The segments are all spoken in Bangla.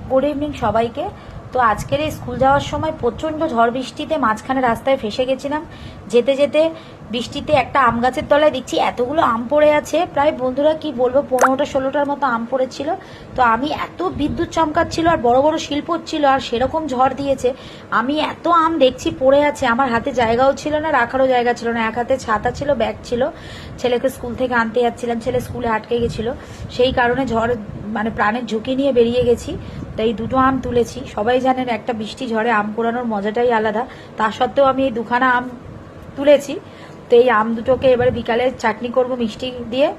গুড ইভিনিং সবাইকে। তো আজকের এই স্কুল যাওয়ার সময় প্রচণ্ড ঝড় বৃষ্টিতে মাঝখানে রাস্তায় ফেসে গেছিলাম। যেতে যেতে বৃষ্টিতে একটা আম গাছের তলায় দেখছি এতগুলো আম পড়ে আছে, প্রায় বন্ধুরা কি বলবো 15টা-16টার মতো আম পড়েছিল। তো আমি এত বিদ্যুৎ চমকাচ্ছিল আর বড় বড় শিল্প ছিল আর সেরকম ঝড় দিয়েছে, আমি এত আম দেখছি পড়ে আছে, আমার হাতে জায়গাও ছিল না, রাখারও জায়গা ছিল না। এক হাতে ছাতা ছিল, ব্যাগ ছিল, ছেলেকে স্কুল থেকে আনতে যাচ্ছিলাম, ছেলে স্কুলে আটকে গেছিল, সেই কারণে ঝড় মানে প্রাণের ঝুঁকি নিয়ে বেরিয়ে গেছি। তাই দুটো আম তুলেছি। সবাই জানেন একটা বৃষ্টি ঝড়ে আম পোড়ানোর মজাটাই আলাদা, তা সত্ত্বেও আমি এই দুখানা আম তুলেছি। তো এই আম দুটোকে এবারে বিকালে চাটনি করব মিষ্টি দিয়ে,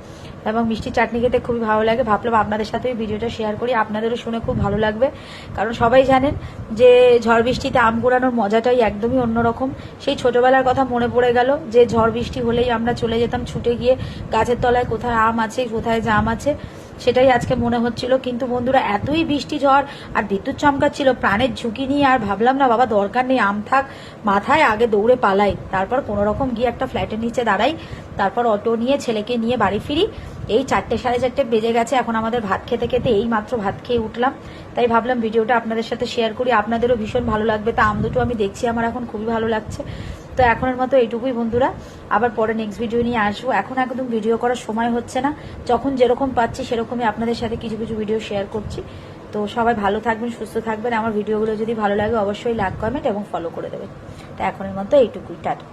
এবং মিষ্টি চাটনি খেতে খুবই ভালো লাগে। ভাবলাম আপনাদের সাথে এই ভিডিওটা শেয়ার করি, আপনাদেরও শুনে খুব ভালো লাগবে। কারণ সবাই জানেন যে ঝড় বৃষ্টিতে আম কুড়ানোর মজাটাই একদমই অন্যরকম। সেই ছোটবেলার কথা মনে পড়ে গেল যে ঝড় বৃষ্টি হলেই আমরা চলে যেতাম ছুটে গিয়ে গাছের তলায় কোথায় আম আছে কোথায় জাম আছে, সেটাই আজকে মনে হচ্ছিল। কিন্তু বন্ধুরা এতই বৃষ্টি ঝড় আর বিদ্যুৎ চমকাচ্ছিল, প্রাণের ঝুঁকি নিয়ে আর ভাবলাম না বাবা দরকার নেই, আম থাক মাথায়, আগে দৌড়ে পালাই। তারপর কোনো রকম গিয়ে একটা ফ্ল্যাটের নিচে দাঁড়াই, তারপর অটো নিয়ে ছেলেকে নিয়ে বাড়ি ফিরি। এই 4-4:30 বেজে গেছে, এখন আমাদের ভাত খেতে খেতে এই মাত্র ভাত খেয়ে উঠলাম। তাই ভাবলাম ভিডিওটা আপনাদের সাথে শেয়ার করি, আপনাদেরও ভীষণ ভালো লাগবে। তা আম দুটো আমি দেখছি, আমার এখন খুবই ভালো লাগছে। তো এখনের মতো এইটুকুই বন্ধুরা, আবার পরে নেক্সট ভিডিও নিয়ে আসবো। এখন একদম ভিডিও করার সময় হচ্ছে না, যখন যেরকম পাচ্ছি সেরকমই আপনাদের সাথে কিছু কিছু ভিডিও শেয়ার করছি। তো সবাই ভালো থাকবেন, সুস্থ থাকবেন। আমার ভিডিওগুলো যদি ভালো লাগে অবশ্যই লাইক, কমেন্ট এবং ফলো করে দেবেন। তো এখনের মতো এইটুকুই, টাটা।